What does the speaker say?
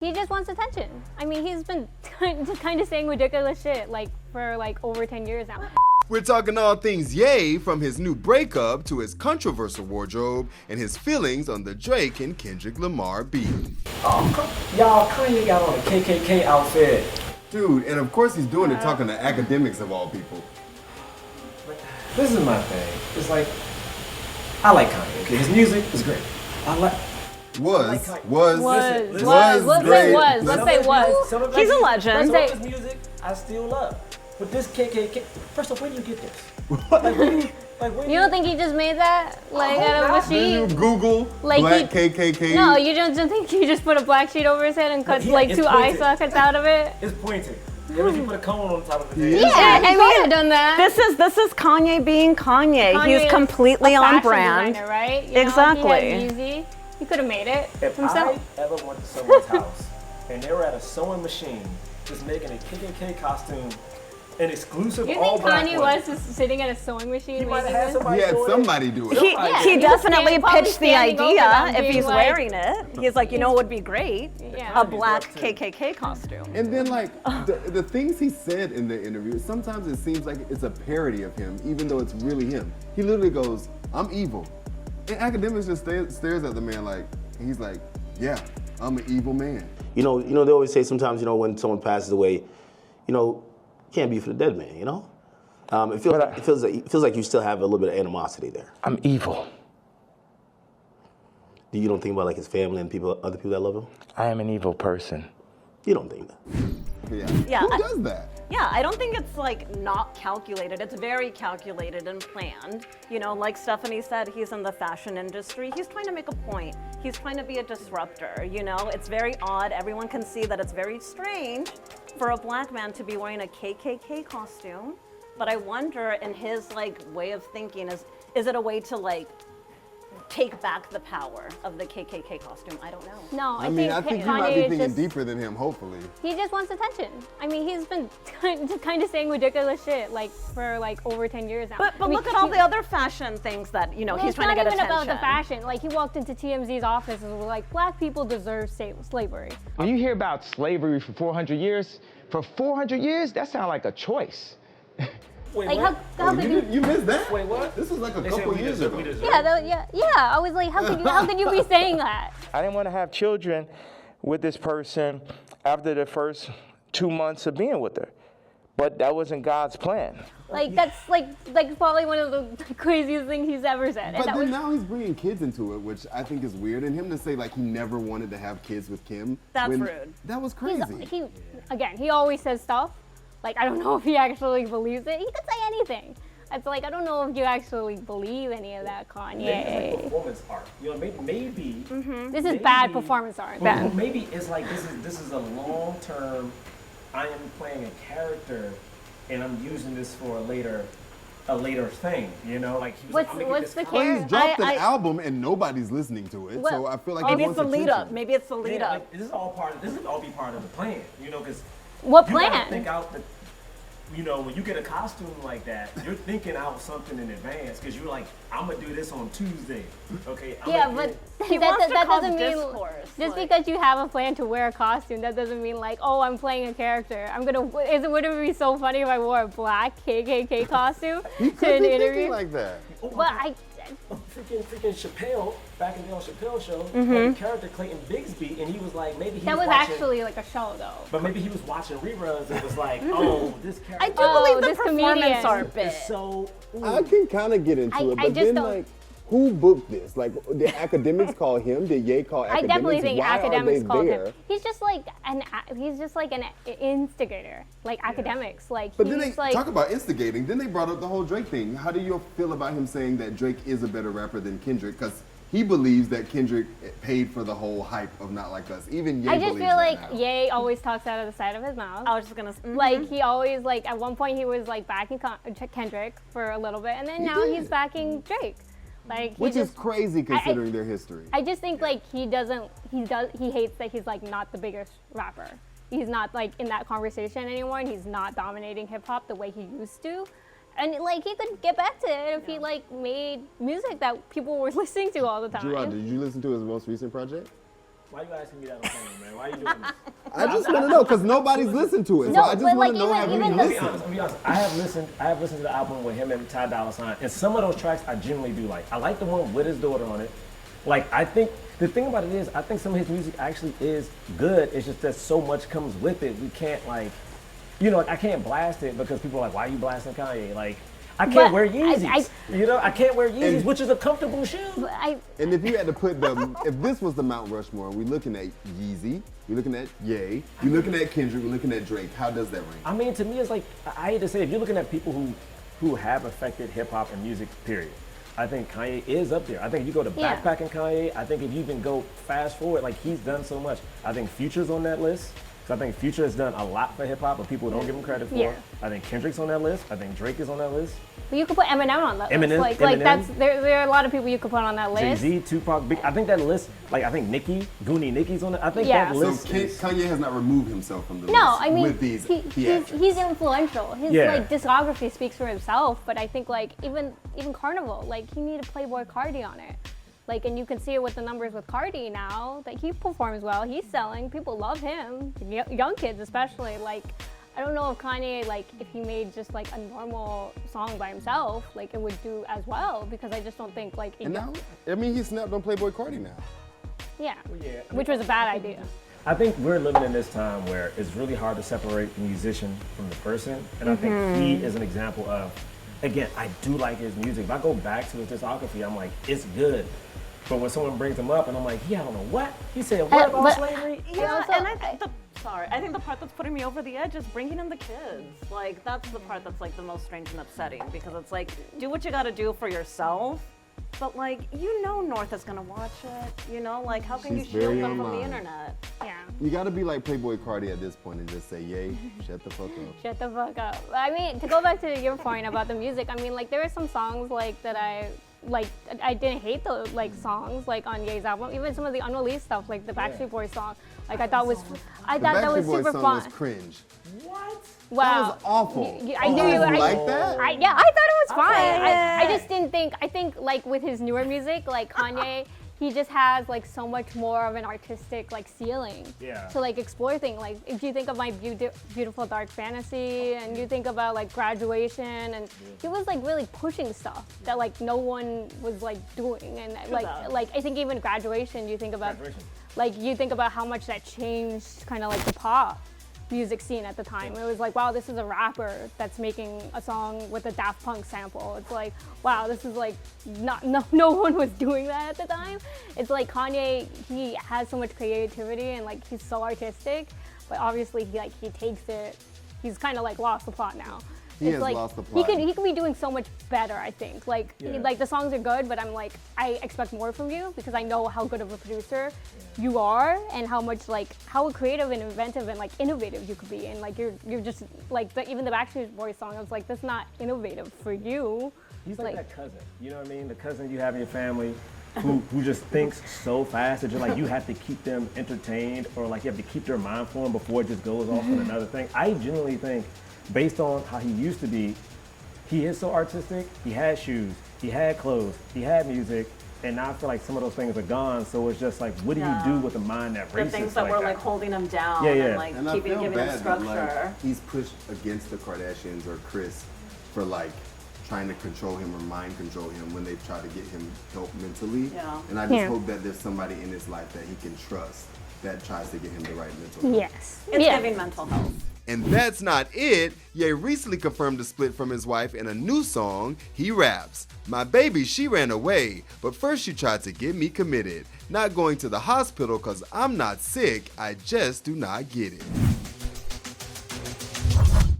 He just wants attention. I mean, he's been kind of saying ridiculous shit like for like over 10 years now. We're talking all things Ye, from his new breakup to his controversial wardrobe and his feelings on the Drake and Kendrick Lamar beef. Y'all, Kanye got on a KKK outfit. Dude, and of course he's doing it talking to Akademiks of all people. This is my thing. It's like, I like Kanye. Okay? His music is great. Was great. Let's say was. He's a legend. Some of his music I still love. But this KKK, first off, where do you get this? You don't think he just made that out of a sheet? Did you Google black KKK? No, you don't think he just put a black sheet over his head and cut two eye sockets out of it? It's pointed. Ever you put a cone on top of his head? Yeah, I might have done that. This is Kanye being Kanye. He's completely on brand. Designer, right? Exactly. He could have made it himself. If I ever went to someone's house and they were at a sewing machine just making a KKK costume, an exclusive all black one. You think Kanye was just sitting at a sewing machine? He might have had somebody do it. He definitely pitched the idea if he's wearing it. He's like, what would be great? A black KKK costume. And then the things he said in the interview, sometimes it seems like it's a parody of him, even though it's really him. He literally goes, "I'm evil." And Akademiks just stares at the man he's like, "Yeah, I'm an evil man." They always say sometimes, when someone passes away, can't be for the dead man, It feels like you still have a little bit of animosity there. I'm evil. You don't think about his family and other people that love him? I am an evil person. You don't think that? Yeah. Who does that? Yeah, I don't think it's not calculated. It's very calculated and planned. Like Stephanie said, he's in the fashion industry. He's trying to make a point. He's trying to be a disruptor, It's very odd. Everyone can see that it's very strange for a black man to be wearing a KKK costume. But I wonder, in his way of thinking, is it a way to take back the power of the KKK costume? I don't know. No, I think you might be thinking deeper than him, hopefully. He just wants attention. I mean, he's been kind of saying ridiculous shit for over 10 years now. But look at all the other fashion things that, he's trying to get attention. It's not even about the fashion. He walked into TMZ's office and was like, black people deserve slavery. When you hear about slavery for 400 years, that sounds like a choice. Wait, how could you missed that? Wait, what? This was a couple years ago. Yeah. I was like, how could you be saying that? I didn't want to have children with this person after the first 2 months of being with her. But that wasn't God's plan. That's probably one of the craziest things he's ever said. But now he's bringing kids into it, which I think is weird. And him to say he never wanted to have kids with Kim. That's rude. That was crazy. He always says stuff. I don't know if he actually believes it. He could say anything. It's I don't know if you actually believe any of that, Kanye. Maybe it's performance art. Maybe. This is bad performance art. Well, maybe it's this is a long-term. I am playing a character, and I'm using this for a later thing. What's the character? Well, he's dropped an album and nobody's listening to it, so I feel like maybe it's the lead up. Maybe it's the lead up. This is all be part of the plan. Because. What you plan? Gotta think out when you get a costume like that, you're thinking out something in advance because you're like, I'm gonna do this on Tuesday, okay? But that doesn't mean just because you have a plan to wear a costume, that doesn't mean I'm playing a character. Would it be so funny if I wore a black KKK costume to an interview like that? But freaking Chappelle, back in the old Chappelle show, had the character Clayton Bigsby, and he was like, maybe he that was watching, actually a show though. But maybe he was watching reruns and was like, oh, this character. I do believe the performance art bit. I can kind of get into it, but then who booked this? Did Akademiks call him? Did Ye call Akademiks? I definitely think Akademiks called him. He's just an instigator, Akademiks. But then they talk about instigating. Then they brought up the whole Drake thing. How do you feel about him saying that Drake is a better rapper than Kendrick? Because he believes that Kendrick paid for the whole hype of Not Like Us. Even Ye I just feel now. Ye always talks out of the side of his mouth. I was just gonna he always at one point he was backing Kendrick for a little bit, and then now he's backing Drake. Which is crazy considering their history. I just think he hates that he's not the biggest rapper. He's not in that conversation anymore, and he's not dominating hip hop the way he used to. And he could get back to it if he made music that people were listening to all the time. Gerard, did you listen to his most recent project? Why you asking me that on camera, man? Why are you doing this? I just want to know because nobody's listened to it, so No, I just but, want like, to know have you even I'll be listened? honest. I'll be honest. I have listened to the album with him and Ty Dolla $ign, and some of those tracks I genuinely do like. I like the one with his daughter on it. Like, I think the thing about it is, I think some of his music actually is good. It's just that so much comes with it. We can't like, you know, like, I can't blast it because people are like, why are you blasting Kanye? Like, I can't wear Yeezys. You know, I can't wear Yeezys, which is a comfortable shoe. And if you had to put if this was the Mount Rushmore, we're looking at Yeezy, we're looking at Ye, we're looking at Kendrick, we're looking at Drake. How does that rank? I mean, to me, it's like, I hate to say, if you're looking at people who have affected hip hop and music, period, I think Kanye is up there. I think if you go to backpacking Kanye, I think if you even go fast forward, like he's done so much. I think Future's on that list. So I think Future has done a lot for hip hop, but people don't give him credit for. Yeah. I think Kendrick's on that list. I think Drake is on that list. But you could put Eminem on that Eminem, list. Like Eminem. that's there are a lot of people you could put on that list. Jay-Z, Tupac, Big. I think that list, like I think Nicki, Goonie Nicki's on it. I think Yeah. that So list. Kanye has not removed himself from the list No, I mean with these he's influential. His Yeah. like discography speaks for himself. But I think like even Carnival, like he needed Playboy Cardi on it. Like, and you can see it with the numbers with Cardi now that he performs well. He's selling. People love him. Young kids especially. Like, I don't know if Kanye, like, if he made just like a normal song by himself, like it would do as well. Because I just don't think like. And now, I mean, he snapped on Playboy Cardi now. Yeah. Yeah, I mean, Which was a bad idea. I think we're living in this time where it's really hard to separate the musician from the person. And I think he is an example of, again, I do like his music. If I go back to his discography, I'm like, it's good. But when someone brings him up and I'm like, yeah, I don't know what? He said, what about slavery? Yeah, also- and I think I think the part that's putting me over the edge is bringing in the kids. Like, that's the part that's like the most strange and upsetting because it's like, do what you gotta do for yourself, but like, you know North is gonna watch it, you know? Like, how can She's you shield very them from the online. internet? Yeah. You got to be like Playboy Cardi at this point and just say, yay, shut the fuck up. Shut the fuck up. I mean, to go back to your point about the music, I mean, like there are some songs like that I didn't hate the like songs like on Ye's album. Even some of the unreleased stuff, like the Backstreet Boys song, like I thought that was Backstreet Boys super song fun. was cringe. What? Wow, That was awful. I knew you like that? Yeah, I thought it was fine. Okay. I just didn't think. I think like with his newer music, like Kanye, he just has like so much more of an artistic like ceiling to like explore things. Like if you think of my beautiful dark fantasy, and you think about like Graduation, and he was like really pushing stuff that like no one was like doing, and like I think even Graduation, you think about like you think about how much that changed kind of like the pop music scene at the time. It was like, wow, this is a rapper that's making a song with a Daft Punk sample. It's like, wow, this is like no one was doing that at the time. It's like Kanye, he has so much creativity and like he's so artistic, but obviously he takes it. He's kind of like lost the plot now. He has like, lost the plot. He could be doing so much better, I think. Like, like the songs are good, but I'm like, I expect more from you because I know how good of a producer you are and how much like how creative and inventive and like innovative you could be. And like you're just like even the Backstreet Boys song, I was like, that's not innovative for you. He's like that cousin. You know what I mean? The cousin you have in your family who just thinks so fast that you're like, you have to keep them entertained or like you have to keep their mind flowing before it just goes off on another thing. I genuinely think, based on how he used to be, he is so artistic. He had shoes, he had clothes, he had music, and now I feel like some of those things are gone. So it's just like, what do you do with a mind that races? The things that were like holding him down Yeah, yeah. and like And I giving feel him bad that structure. like he's pushed against the Kardashians or Chris for like trying to control him or mind control him when they've tried to get him help mentally. Yeah. And I just hope that there's somebody in his life that he can trust that tries to get him the right mental health. Yes. It's giving mental health. And that's not it. Ye recently confirmed a split from his wife in a new song. He raps, "My baby, she ran away, but first she tried to get me committed. Not going to the hospital cause I'm not sick, I just do not get it."